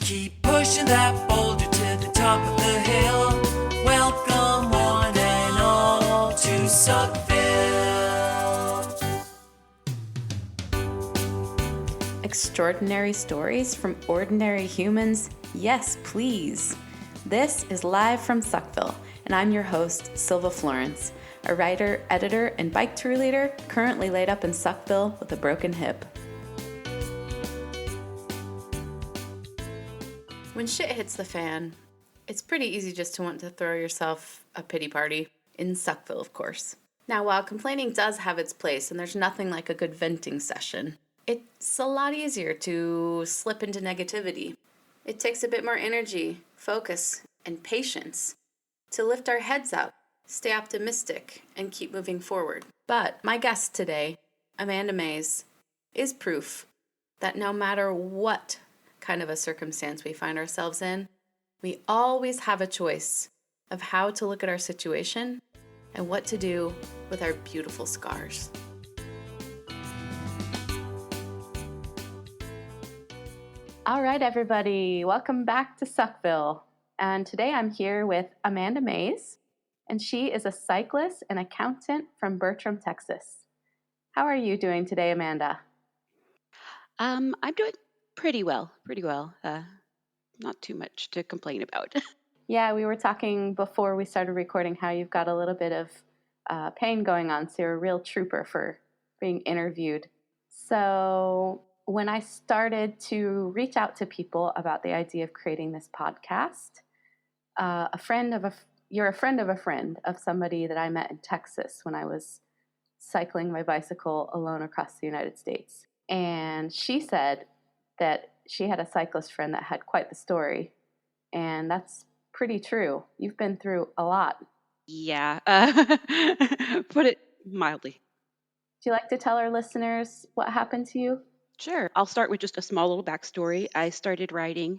Keep pushing that boulder to the top of the hill. Welcome one and all to Suckville. Extraordinary stories from ordinary humans? Yes, please. This is Live from Suckville, and I'm your host, Silva Florence, a writer, editor, and bike tour leader currently laid up in Suckville with a broken hip. When shit hits the fan, it's pretty easy just to want to throw yourself a pity party. In Suckville, of course. Now, while complaining does have its place, and there's nothing like a good venting session, it's a lot easier to slip into negativity. It takes a bit more energy, focus, and patience to lift our heads up, stay optimistic, and keep moving forward. But my guest today, Amanda Mays, is proof that no matter what kind of a circumstance we find ourselves in, we always have a choice of how to look at our situation and what to do with our beautiful scars. All right, everybody, welcome back to Suckville. And today I'm here with Amanda Mays, and she is a cyclist and accountant from Bertram, Texas. How are you doing today, Amanda? I'm doing pretty well. Not too much to complain about. Yeah, we were talking before we started recording how you've got a little bit of pain going on, so you're a real trooper for being interviewed. So when I started to reach out to people about the idea of creating this podcast, you're a friend of a friend of somebody that I met in Texas when I was cycling my bicycle alone across the United States. And she said that she had a cyclist friend that had quite the story. And that's pretty true. You've been through a lot. Yeah, put it mildly. Do you like to tell our listeners what happened to you? Sure. I'll start with just a small little backstory. I started riding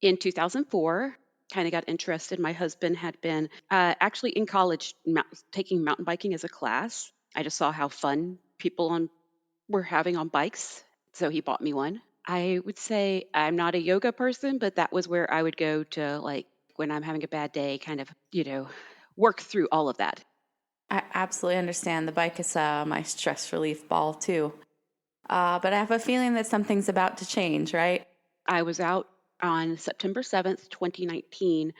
in 2004. Kind of got interested. My husband had been actually in college taking mountain biking as a class. I just saw how fun people were having on bikes, so he bought me one. I would say I'm not a yoga person, but that was where I would go to, like, when I'm having a bad day, kind of, work through all of that. I absolutely understand. The bike is my stress relief ball, too. But I have a feeling that something's about to change, right? I was out on September 7th, 2019.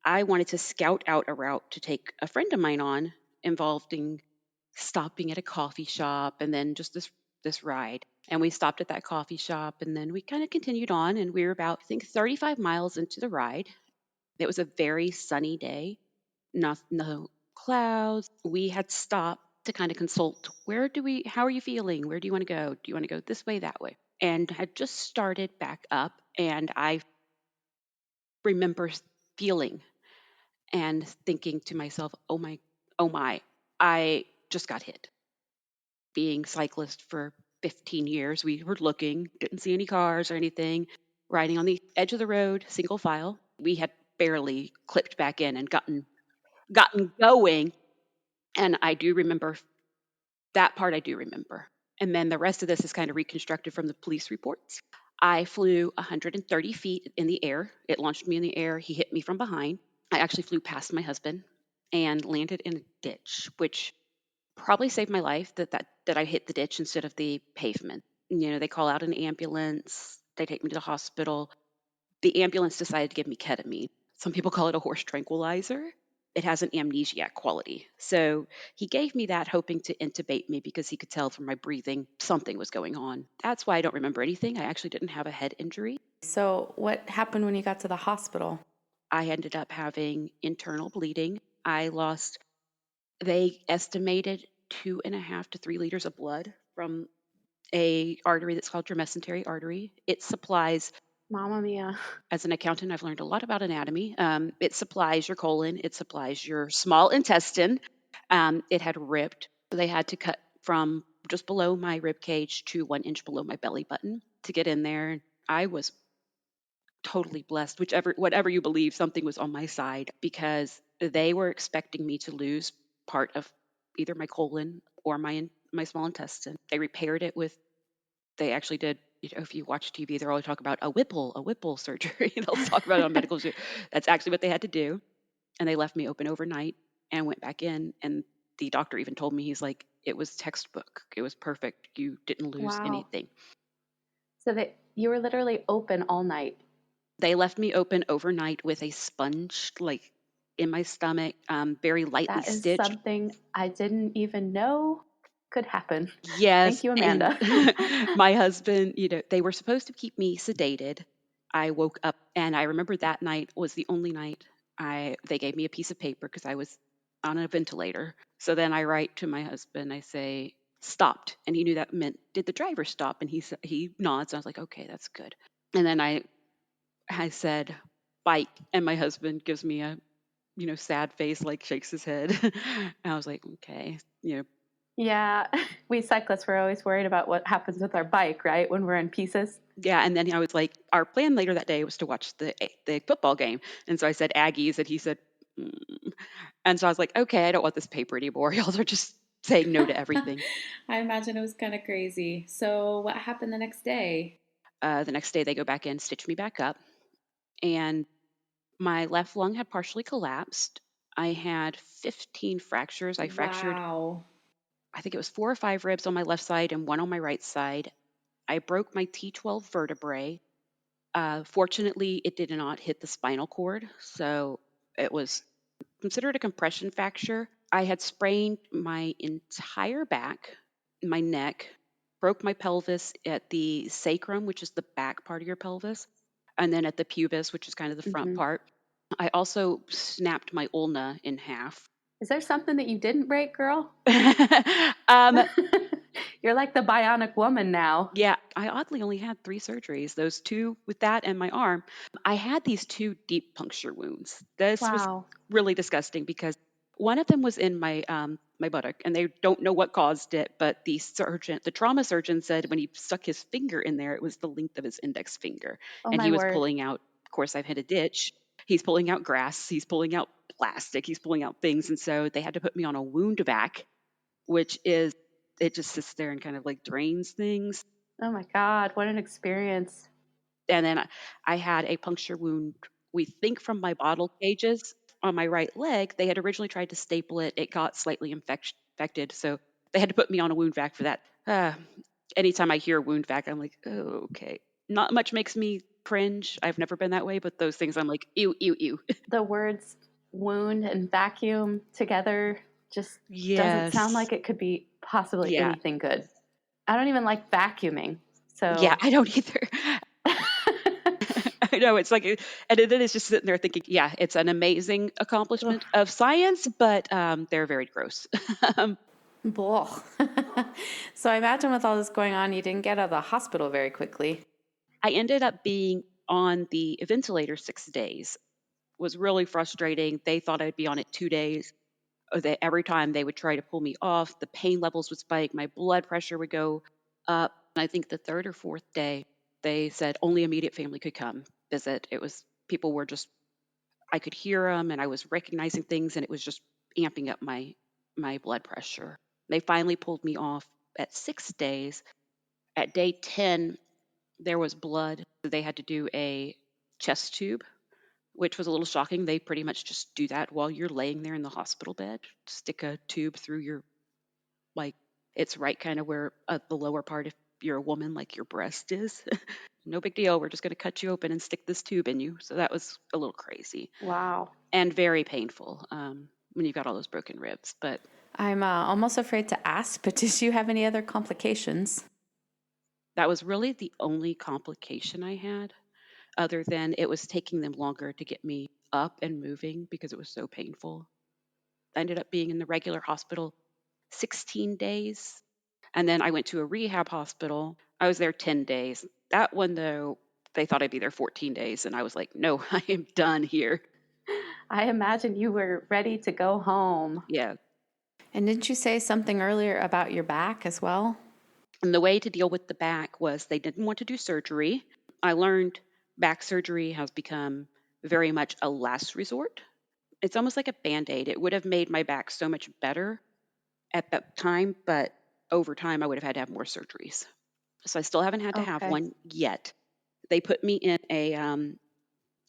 I wanted to scout out a route to take a friend of mine on, involving stopping at a coffee shop and then just this ride. And we stopped at that coffee shop and then we kind of continued on, and we were about, I think, 35 miles into the ride. It was a very sunny day, no clouds. We had stopped to kind of consult, how are you feeling? Where do you want to go? Do you want to go this way, that way? And had just started back up, and I remember feeling and thinking to myself, oh my, I just got hit. Being cyclist for 15 years, we were looking, didn't see any cars or anything, riding on the edge of the road, single file. We had barely clipped back in and gotten going. And I do remember that part. I do remember. And then the rest of this is kind of reconstructed from the police reports. I flew 130 feet in the air. It launched me in the air. He hit me from behind. I actually flew past my husband and landed in a ditch, which probably saved my life, that I hit the ditch instead of the pavement. They call out an ambulance. They take me to the hospital. The ambulance decided to give me ketamine. Some people call it a horse tranquilizer. It has an amnesiac quality. So he gave me that, hoping to intubate me because he could tell from my breathing something was going on. That's why I don't remember anything. I actually didn't have a head injury. So what happened when you got to the hospital? I ended up having internal bleeding. They estimated 2.5 to 3 liters of blood from a artery that's called your mesenteric artery. It supplies, Mamma mia. as an accountant, I've learned a lot about anatomy. It supplies your colon. It supplies your small intestine. It had ripped. They had to cut from just below my rib cage to 1 inch below my belly button to get in there. I was totally blessed. Whatever you believe, something was on my side, because they were expecting me to lose part of either my colon or my small intestine. They repaired it they actually did if you watch TV, they're always talk about a Whipple surgery. They'll talk about it on medical show. That's actually what they had to do. And they left me open overnight and went back in. And the doctor even told me, he's like, it was textbook. It was perfect. You didn't lose Wow. anything. So that you were literally open all night. They left me open overnight with a sponge like in my stomach, very lightly That is stitched. something I didn't even know could happen. Yes, Thank you, and Amanda. my husband, they were supposed to keep me sedated. I woke up and I remember that night was the only night they gave me a piece of paper because I was on a ventilator. So then I write to my husband, I say, stopped. And he knew that meant, did the driver stop? And he nods. I was like, okay, that's good. And then I said, bike. And my husband gives me a, sad face, like shakes his head. And I was like, okay, Yeah, we cyclists were always worried about what happens with our bike, right? When we're in pieces. yeah. And then I was like, our plan later that day was to watch the football game. And so I said Aggies, and he said, mm. And so I was like, okay, I don't want this paper anymore. Y'all are just saying no to everything. I imagine it was kind of crazy. So, what happened the next day? The next day they go back in, stitch me back up, and my left lung had partially collapsed. I had 15 fractures. I fractured, Wow. I think it was 4 or 5 ribs on my left side and one on my right side. I broke my T12 vertebrae. Fortunately, it did not hit the spinal cord, so it was considered a compression fracture. I had sprained my entire back, my neck, broke my pelvis at the sacrum, which is the back part of your pelvis, and then at the pubis, which is kind of the front Hmm. part. I also snapped my ulna in half. Is there something that you didn't break, girl? um, You're like the bionic woman now. Yeah, I oddly only had 3 surgeries, those 2 with that and my arm. I had these 2 deep puncture wounds. This was Wow. really disgusting because one of them was in my buttock, and they don't know what caused it, but the trauma surgeon said when he stuck his finger in there, it was the length of his index finger, Oh, and my he was word. pulling out. Of course, I've hit a ditch. He's pulling out grass. He's pulling out plastic. He's pulling out things, and so they had to put me on a wound vac, which is it just sits there and kind of like drains things. Oh, my God. What an experience. And then I had a puncture wound, we think from my bottle cages on my right leg. They had originally tried to staple it. It got slightly infected. So they had to put me on a wound vac for that. Anytime I hear wound vac, I'm like, oh, okay. Not much makes me cringe. I've never been that way, but those things I'm like, ew, ew, ew. The words wound and vacuum together just doesn't sound Yes. like it could be possibly Yeah. anything good. I don't even like vacuuming. Yeah, So, I don't either. I know it's like, and then it's just sitting there thinking, yeah, it's an amazing ugh, accomplishment of science, but they're very gross. blah. So I imagine with all this going on, you didn't get out of the hospital very quickly. I ended up being on the ventilator 6 days. Was really frustrating. They thought I'd be on it 2 days. Every time they would try to pull me off, the pain levels would spike, my blood pressure would go up. And I think the 3rd or 4th day, they said only immediate family could come visit. It was people were just I could hear them, and I was recognizing things, and it was just amping up my blood pressure. They finally pulled me off at 6 days. At day 10, there was blood. They had to do a chest tube, which was a little shocking. They pretty much just do that while you're laying there in the hospital bed. Stick a tube through your, like, it's right kind of where the lower part, if you're a woman, like your breast is. No big deal. We're just going to cut you open and stick this tube in you. So that was a little crazy Wow. and very painful when you've got all those broken ribs. But I'm almost afraid to ask, but did you have any other complications? that was really the only complication I had, other than it was taking them longer to get me up and moving because it was so painful. I ended up being in the regular hospital 16 days. And then I went to a rehab hospital. I was there 10 days. That one, though, they thought I'd be there 14 days. And I was like, no, I am done here. I imagine you were ready to go home. Yeah. And didn't you say something earlier about your back as well? And the way to deal with the back was they didn't want to do surgery. I learned back surgery has become very much a last resort. It's almost like a band aid. It would have made my back so much better at that time, but over time, I would have had to have more surgeries. So I still haven't had to have Okay. one yet. They put me in a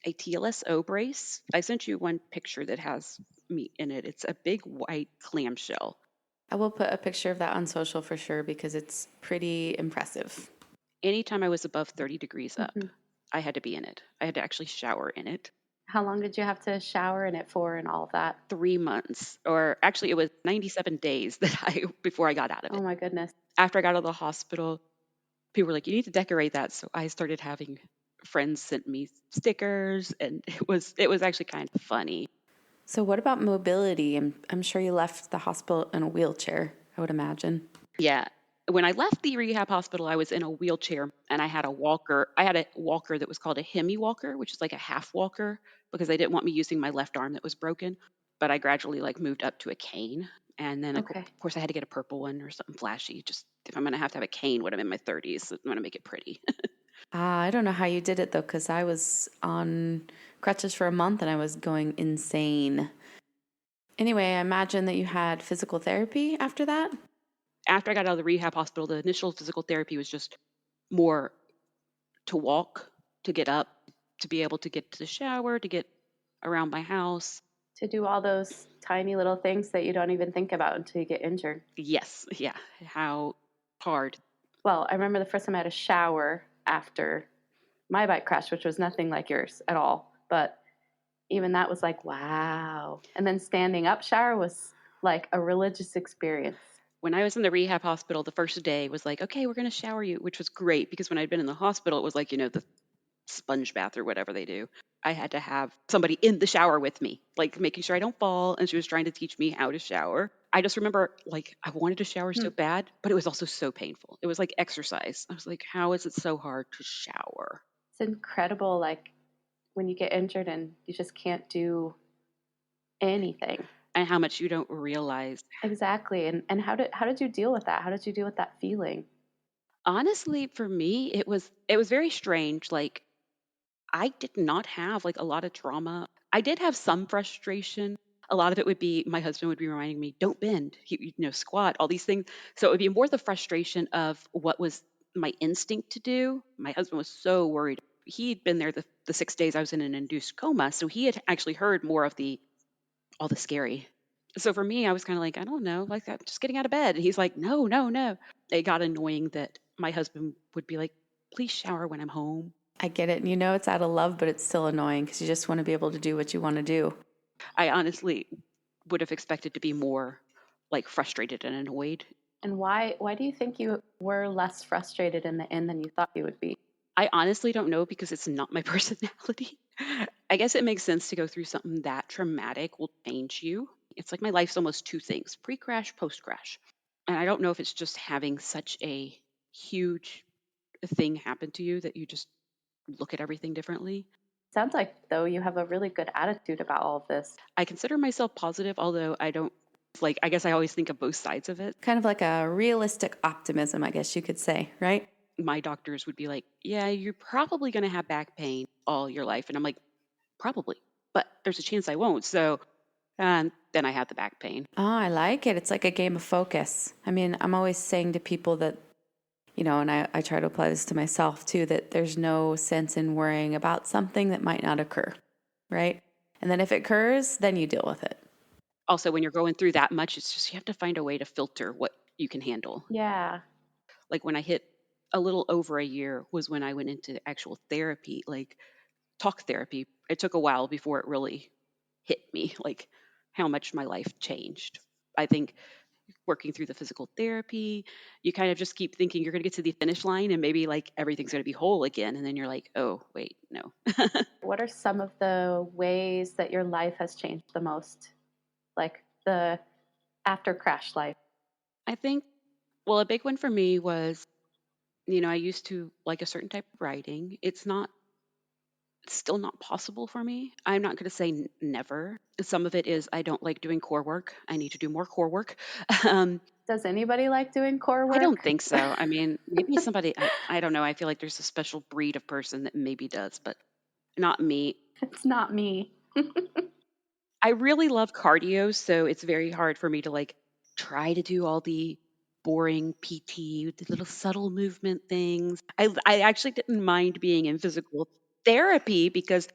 TLSO brace. I sent you one picture that has me in it. It's a big white clamshell. I will put a picture of that on social for sure because it's pretty impressive. Anytime I was above 30 degrees up, Hmm. I had to be in it. I had to actually shower in it. How long did you have to shower in it for and all of that? 3 months, or actually, it was 97 days before I got out of Oh it. my goodness. After I got out of the hospital, people were like, "You need to decorate that." So I started having friends send me stickers, and it was actually kind of funny. So, what about mobility? I'm sure you left the hospital in a wheelchair, I would imagine. Yeah. When I left the rehab hospital, I was in a wheelchair and I had a walker. I had a walker that was called a hemi walker, which is like a half walker because they didn't want me using my left arm that was broken. But I gradually like moved up to a cane. And then Okay. of course I had to get a purple one or something flashy. Just if I'm going to have a cane when I'm in my 30s, I'm going to make it pretty. I don't know how you did it though, because I was on crutches for a month and I was going insane. Anyway, I imagine that you had physical therapy after that. After I got out of the rehab hospital, the initial physical therapy was just more to walk, to get up, to be able to get to the shower, to get around my house. To do all those tiny little things that you don't even think about until you get injured. Yes, yeah. How hard. Well, I remember the first time I had a shower after my bike crash, which was nothing like yours at all. But even that was like, wow. And then standing up shower was like a religious experience. When I was in the rehab hospital, the first day was like, okay, we're going to shower you, which was great because when I'd been in the hospital, it was like, the sponge bath or whatever they do. I had to have somebody in the shower with me, like making sure I don't fall. And she was trying to teach me how to shower. I just remember like I wanted to shower so Hmm. bad, but it was also so painful. It was like exercise. I was like, how is it so hard to shower? It's incredible, like when you get injured and you just can't do anything. And how much you don't realize. Exactly. And how did you deal with that? How did you deal with that feeling? Honestly, for me, it was very strange. Like I did not have like a lot of trauma. I did have some frustration. A lot of it would be my husband would be reminding me, "Don't bend, squat, all these things." So it would be more the frustration of what was my instinct to do. My husband was so worried. He'd been there the 6 days I was in an induced coma, so he had actually heard more of the all the scary. So for me, I was kind of like, I don't know, like I'm just getting out of bed. And he's like, no, no, no. It got annoying that my husband would be like, please shower when I'm home. I get it. And you know it's out of love, but it's still annoying because you just want to be able to do what you want to do. I honestly would have expected to be more like frustrated and annoyed. And why do you think you were less frustrated in the end than you thought you would be? I honestly don't know because it's not my personality. I guess it makes sense to go through something that traumatic will change you. It's like my life's almost two things, pre crash, post crash. And I don't know if it's just having such a huge thing happen to you that you just look at everything differently. Sounds like though you have a really good attitude about all of this. I consider myself positive, although I don't like, I guess I always think of both sides of it. Kind of like a realistic optimism, I guess you could say, right? My doctors would be like, yeah, you're probably going to have back pain all your life. And I'm like, probably, but there's a chance I won't. So, and then I had the back pain. Oh, I like it. It's like a game of focus. I mean, I'm always saying to people that, and I try to apply this to myself too, that there's no sense in worrying about something that might not occur, right? And then if it occurs, then you deal with it. Also, when you're going through that much, it's just you have to find a way to filter what you can handle. Yeah. Like when I hit a little over a year was when I went into actual therapy, like talk therapy. It took a while before it really hit me, like how much my life changed. I think working through the physical therapy, you kind of just keep thinking you're going to get to the finish line and maybe like everything's going to be whole again. And then you're like, oh, wait, no. What are some of the ways that your life has changed the most? Like the after crash life? I think, well, a big one for me was, I used to like a certain type of writing. It's still not possible for me. I'm not going to say never. Some of it is I don't like doing core work. I need to do more core work. Um, Does anybody like doing core I don't work? think so. I mean, maybe somebody, I don't know. I feel like there's a special breed of person that maybe does, but not me. It's not me. I really love cardio, so it's very hard for me to like try to do all the boring PT with the little subtle movement things. I actually didn't mind being in physical therapy because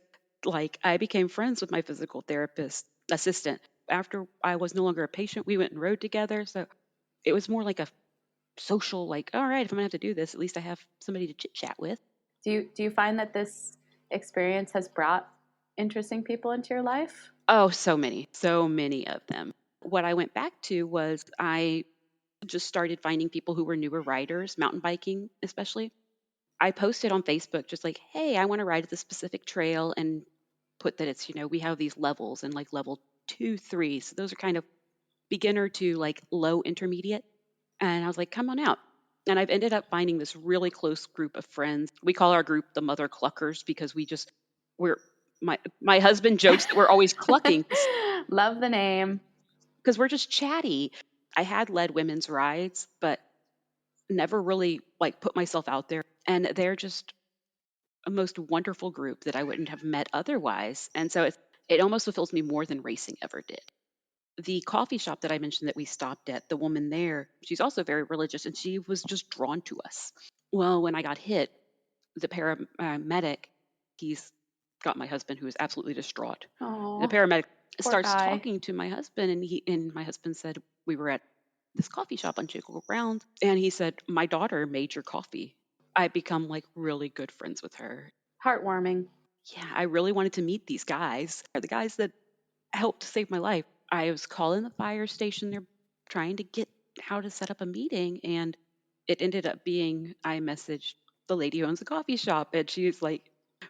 like I became friends with my physical therapist assistant. After I was no longer a patient, we went and rode together. So it was more like a social, like, all right, if I'm gonna have to do this, at least I have somebody to chit chat with. Do you find that this experience has brought interesting people into your life? Oh, so many of them. What I went back to was I just started finding people who were newer riders, mountain biking especially. I posted on Facebook just like, hey, I want to ride this specific trail and put that it's, we have these levels and like level 2, 3. So those are kind of beginner to like low intermediate. And I was like, come on out. And I've ended up finding this really close group of friends. We call our group the Mother Cluckers because we're my husband jokes that we're always clucking Love the name. because we're just chatty. I had led women's rides, but never really like put myself out there. And they're just a most wonderful group that I wouldn't have met otherwise. And so it almost fulfills me more than racing ever did. The coffee shop that I mentioned that we stopped at, the woman there, she's also very religious and she was just drawn to us. Well, when I got hit, the paramedic, he's got my husband who is absolutely distraught. The Oh, paramedic poor starts guy. talking to my husband and my husband said, we were at this coffee shop on Jiggle Ground. And he said, my daughter made your coffee. I become like really good friends with her. Heartwarming. Yeah, I really wanted to meet these guys. They're the guys that helped save my life. I was calling the fire station. They're trying to get how to set up a meeting. And it ended up being I messaged the lady who owns the coffee shop. And she's like,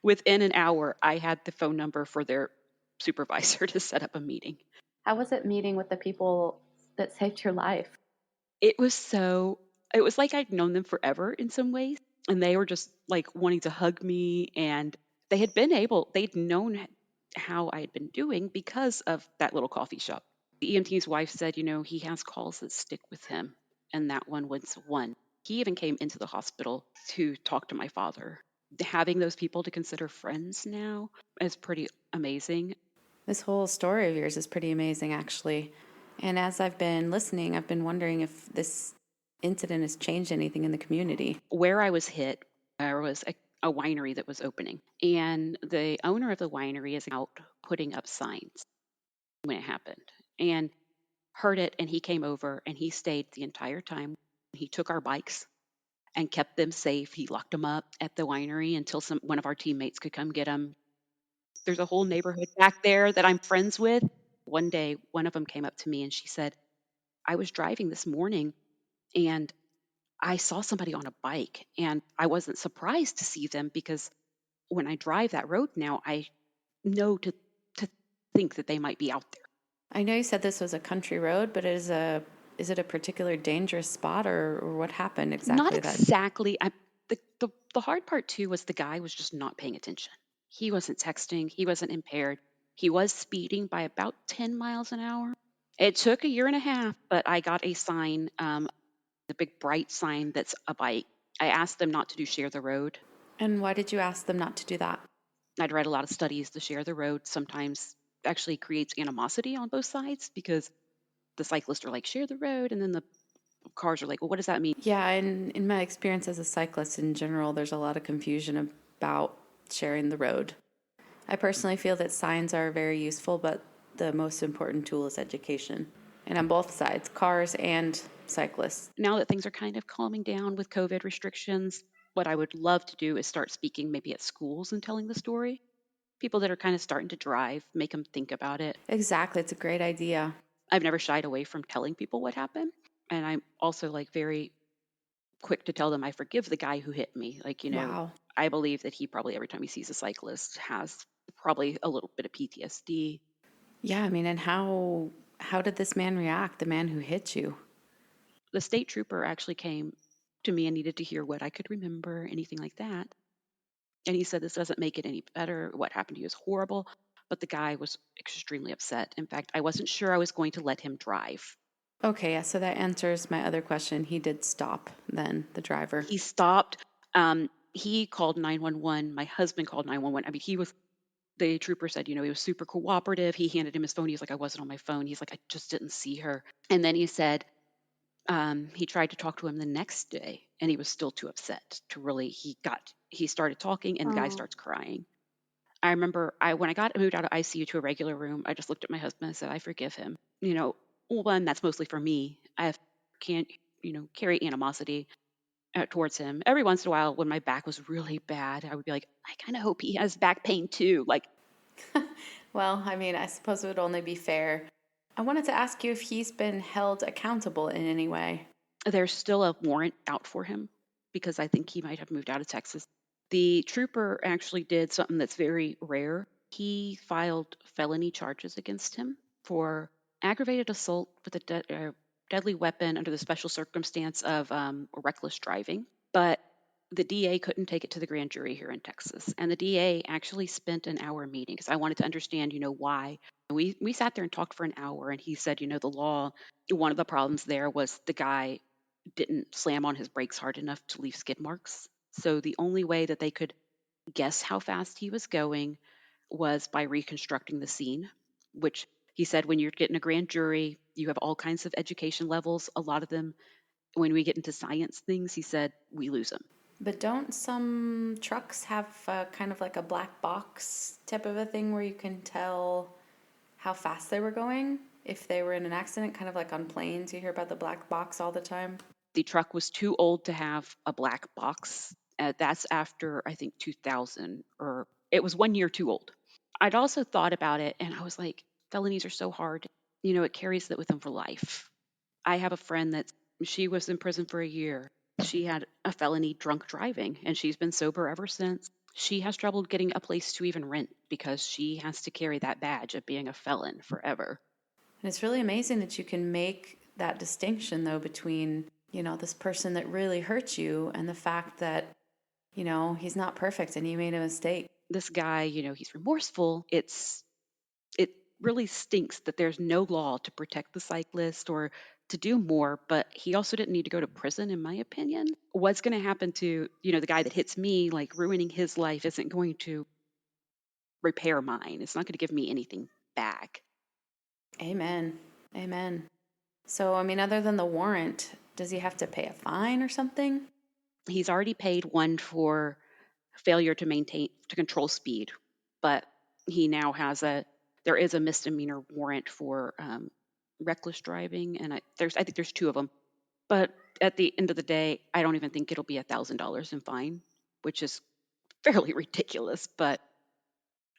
within an hour, I had the phone number for their supervisor to set up a meeting. How was it meeting with the people that saved your life? It was it was like I'd known them forever in some ways. And they were just like wanting to hug me. And they'd known how I had been doing because of that little coffee shop. The EMT's wife said, he has calls that stick with him. And that one was one. He even came into the hospital to talk to my father. Having those people to consider friends now is pretty amazing. This whole story of yours is pretty amazing, actually. And as I've been listening, I've been wondering if this incident has changed anything in the community. Where I was hit, there was a winery that was opening. And the owner of the winery is out putting up signs when it happened. And heard it and he came over and he stayed the entire time. He took our bikes and kept them safe. He locked them up at the winery until one of our teammates could come get them. There's a whole neighborhood back there that I'm friends with. One day, one of them came up to me and she said, I was driving this morning and I saw somebody on a bike and I wasn't surprised to see them because when I drive that road now, I know to think that they might be out there. I know you said this was a country road, but is it a particular dangerous spot or what happened Not exactly that? exactly. The hard part too was the guy was just not paying attention. He wasn't texting. He wasn't impaired. He was speeding by about 10 miles an hour. It took a year and a half, but I got a sign, the big bright sign that's a bike. I asked them not to do share the road. And why did you ask them not to do that? I'd read a lot of studies. The share the road sometimes actually creates animosity on both sides because the cyclists are like, share the road. And then the cars are like, well, what does that mean? Yeah, and in my experience as a cyclist in general, there's a lot of confusion about sharing the road. I personally feel that signs are very useful, but the most important tool is education. And on both sides, cars and cyclists. Now that things are kind of calming down with COVID restrictions, what I would love to do is start speaking maybe at schools and telling the story. People that are kind of starting to drive, make them think about it. Exactly, it's a great idea. I've never shied away from telling people what happened. And I'm also like very quick to tell them I forgive the guy who hit me. Like, Wow. I believe that he probably every time he sees a cyclist has probably a little bit of PTSD. Yeah, I mean, and how did this man react, the man who hit you? The state trooper actually came to me and needed to hear what I could remember, anything like that. And he said, this doesn't make it any better. What happened to you is horrible. But the guy was extremely upset. In fact, I wasn't sure I was going to let him drive. Okay, yeah, so that answers my other question. He did stop then, the driver. He stopped. He called 911. My husband called 911. I mean, the trooper said, he was super cooperative. He handed him his phone. He's like, I wasn't on my phone. He's like, I just didn't see her. And then he said, He tried to talk to him the next day, and he was still too upset to really. He started talking, and the guy Oh, starts crying. I remember when I got moved out of ICU to a regular room, I just looked at my husband and said, I forgive him. One, that's mostly for me. Can't, carry animosity towards him. Every once in a while, when my back was really bad, I would be like, I kind of hope he has back pain too. Like, well, I mean, I suppose it would only be fair. I wanted to ask you if he's been held accountable in any way. there's still a warrant out for him because I think he might have moved out of Texas. The trooper actually did something that's very rare. He filed felony charges against him for aggravated assault with a deadly weapon under the special circumstance of reckless driving. But the DA couldn't take it to the grand jury here in Texas. And the DA actually spent an hour meeting because I wanted to understand, why. We sat there and talked for an hour, and he said, the law, one of the problems there was the guy didn't slam on his brakes hard enough to leave skid marks. So the only way that they could guess how fast he was going was by reconstructing the scene, which he said when you're getting a grand jury, you have all kinds of education levels. A lot of them, when we get into science things, he said, we lose them. But don't some trucks have kind of like a black box type of a thing where you can tell how fast they were going if they were in an accident, kind of like on planes? You hear about the black box all the time. The truck was too old to have a black box. That's after, I think, 2000, or it was 1 year too old. I'd also thought about it and I was like, felonies are so hard. It carries that with them for life. I have a friend she was in prison for a year. She had a felony drunk driving and she's been sober ever since. She has trouble getting a place to even rent because she has to carry that badge of being a felon forever. And it's really amazing that you can make that distinction, though, between, this person that really hurt you and the fact that, he's not perfect and he made a mistake. This guy, he's remorseful. It really stinks that there's no law to protect the cyclist or to do more, but he also didn't need to go to prison, in my opinion. What's going to happen to, the guy that hits me, like ruining his life isn't going to repair mine. It's not going to give me anything back. Amen. Amen. So, I mean, other than the warrant, does he have to pay a fine or something? He's already paid one for failure to control speed, but he now there is a misdemeanor warrant for reckless driving, and I think there's two of them. But at the end of the day, I don't even think it'll be $1,000 in fine, which is fairly ridiculous. But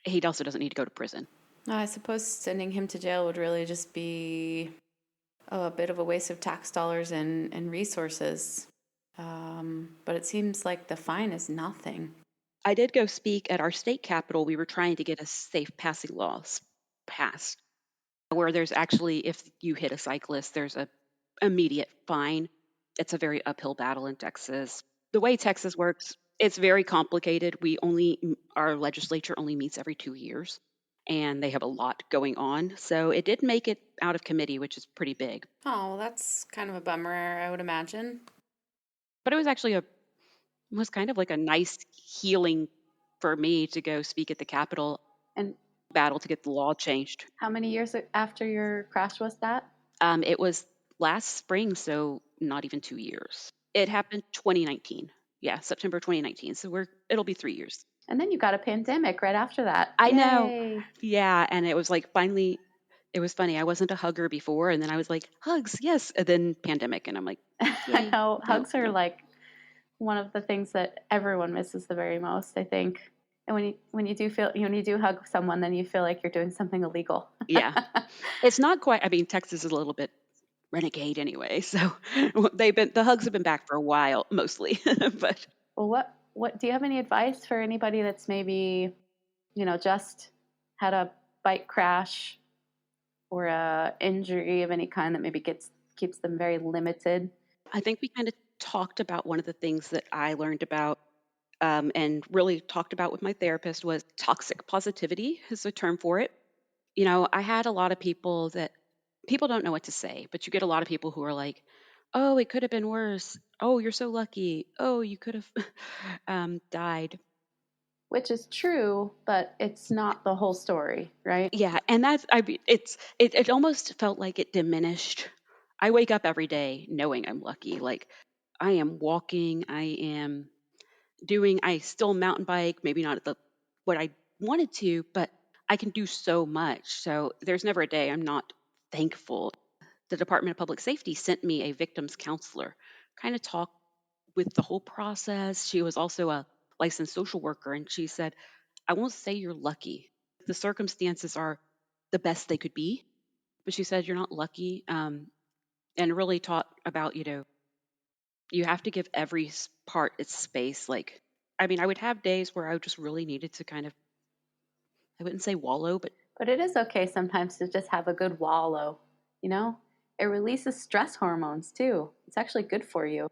he also doesn't need to go to prison. I suppose sending him to jail would really just be a bit of a waste of tax dollars and resources. But it seems like the fine is nothing. I did go speak at our state capitol. We were trying to get a safe passing laws passed, where there's actually, if you hit a cyclist, there's a immediate fine. It's a very uphill battle in Texas. The way Texas works, it's very complicated. Our legislature only meets every 2 years, and they have a lot going on. So it did make it out of committee, which is pretty big. Oh, well, that's kind of a bummer, I would imagine. But it was kind of like a nice healing for me to go speak at the Capitol And battle to get the law changed. how many years after your crash was that? It was last spring, so not even 2 years. It happened 2019. Yeah, September 2019. So it'll be 3 years. And then you got a pandemic right after that. I know. Yay. Yeah, and it was like finally it was funny. I wasn't a hugger before, and then I was like, hugs, yes. And then pandemic, and I'm like, I know hugs are no. like one of the things that everyone misses the very most, I think. And when you do hug someone, then you feel like you're doing something illegal. Yeah. It's not quite, I mean, Texas is a little bit renegade anyway, so the hugs have been back for a while, mostly. But Well, what do you have any advice for anybody that's maybe, just had a bike crash or a injury of any kind that maybe keeps them very limited? I think we kind of talked about one of the things that I learned about and really talked about with my therapist was toxic positivity is a term for it. I had a lot of people don't know what to say, but you get a lot of people who are like, oh, it could have been worse. Oh, you're so lucky. Oh, you could have died. Which is true, but it's not the whole story, right? Yeah, and it almost felt like it diminished I wake up every day knowing I'm lucky. Like I am walking, I still mountain bike, maybe not at the what I wanted to, but I can do so much. So there's never a day I'm not thankful. The Department of Public Safety sent me a victims counselor, kind of talk with the whole process. She was also a licensed social worker, and she said, I won't say you're lucky. The circumstances are the best they could be, but she said you're not lucky, and really taught about, you have to give every part its space. Like, I mean, I would have days where I just really needed to kind of, I wouldn't say wallow, but But it is okay sometimes to just have a good wallow, you know? It releases stress hormones too. It's actually good for you.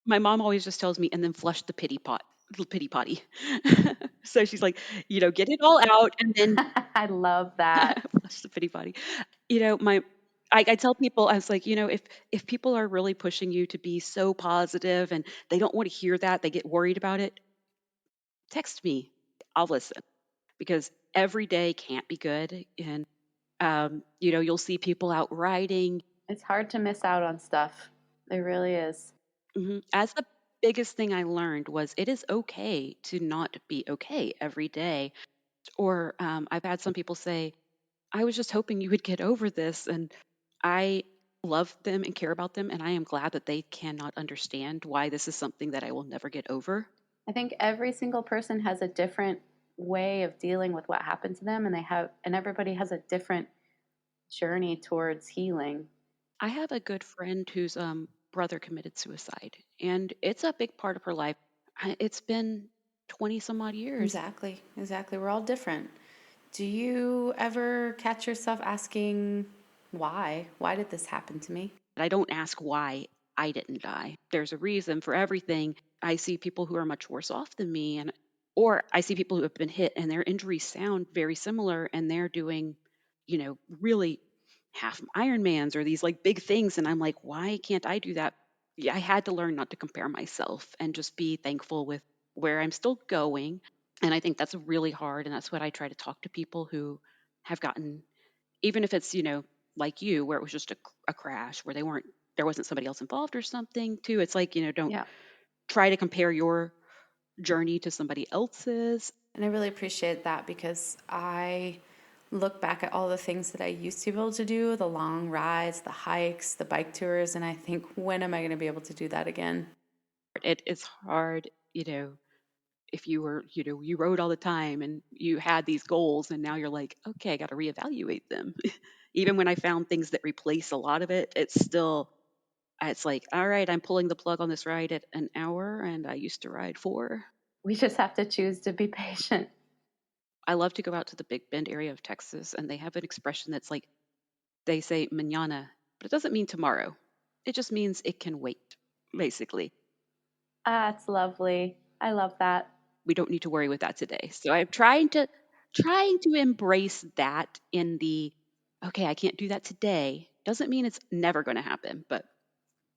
my mom always just tells me, and then flush the pity potty. So she's like, get it all out and then I love that. flush the pity potty. I tell people, I was like, if people are really pushing you to be so positive and they don't want to hear that, they get worried about it, text me. I'll listen, because every day can't be good. And, you'll see people out riding. It's hard to miss out on stuff. It really is. As the biggest thing I learned was it is okay to not be okay every day. Or I've had some people say, I was just hoping you would get over this. And I love them and care about them. And I am glad that they cannot understand why this is something that I will never get over. I think every single person has a different way of dealing with what happened to them, and everybody has a different journey towards healing. I have a good friend whose brother committed suicide, and it's a big part of her life. It's been 20 some odd years. Exactly. We're all different. Do you ever catch yourself asking why? Why did this happen to me? I don't ask why I didn't die. There's a reason for everything. I see people who are much worse off than me, or I see people who have been hit and their injuries sound very similar, and they're doing, really half Ironmans or these like big things, and I'm like, why can't I do that? Yeah, I had to learn not to compare myself and just be thankful with where I'm still going. And I think that's really hard, and that's what I try to talk to people who have gotten, even if it's, like you, where it was just a crash, where there wasn't somebody else involved or something too. It's like, don't Yeah. try to compare your journey to somebody else's. And I really appreciate that, because I look back at all the things that I used to be able to do, the long rides, the hikes, the bike tours, and I think, when am I going to be able to do that again? It is hard, if you were, you rode all the time and you had these goals, and now you're like, okay, I got to reevaluate them. Even when I found things that replace a lot of it, it's like, all right, I'm pulling the plug on this ride at an hour, and I used to ride 4. We just have to choose to be patient. I love to go out to the Big Bend area of Texas, and they have an expression that's like, they say mañana, but it doesn't mean tomorrow. It just means it can wait, basically. Ah, it's lovely. I love that. We don't need to worry with that today. So I'm trying to embrace that in the, okay, I can't do that today. Doesn't mean it's never going to happen, but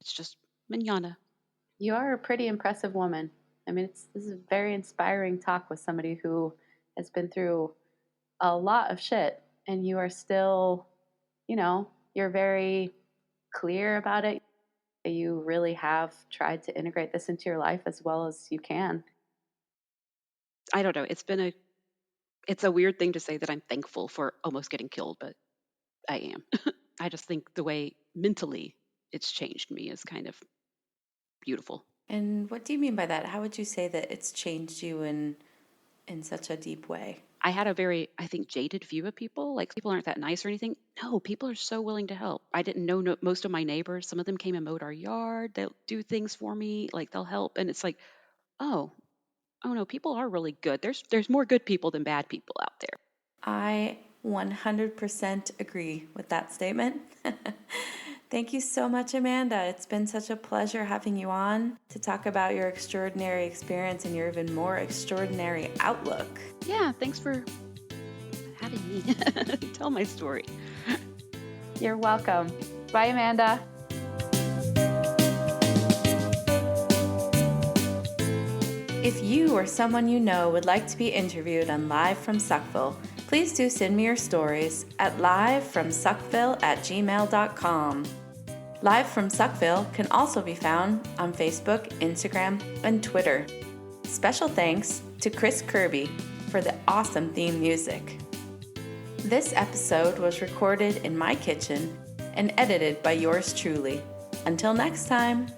it's just mañana. You are a pretty impressive woman. I mean, this is a very inspiring talk with somebody who has been through a lot of shit, and you are still, you're very clear about it. You really have tried to integrate this into your life as well as you can. I don't know. It's a weird thing to say that I'm thankful for almost getting killed, but I am. I just think the way mentally it's changed me is kind of beautiful. And what do you mean by that? How would you say that it's changed you in such a deep way? I had a very, I think, jaded view of people. Like, people aren't that nice or anything. No, people are so willing to help. I didn't know most of my neighbors. Some of them came and mowed our yard. They'll do things for me. Like, they'll help. And it's like, oh no, people are really good. There's more good people than bad people out there. I 100% agree with that statement. Thank you so much, Amanda. It's been such a pleasure having you on to talk about your extraordinary experience and your even more extraordinary outlook. Yeah, thanks for having me tell my story. You're welcome. Bye, Amanda. If you or someone you know would like to be interviewed on Live from Suckville, please do send me your stories at livefromsuckville@gmail.com. Live from Suckville can also be found on Facebook, Instagram, and Twitter. Special thanks to Chris Kirby for the awesome theme music. This episode was recorded in my kitchen and edited by yours truly. Until next time.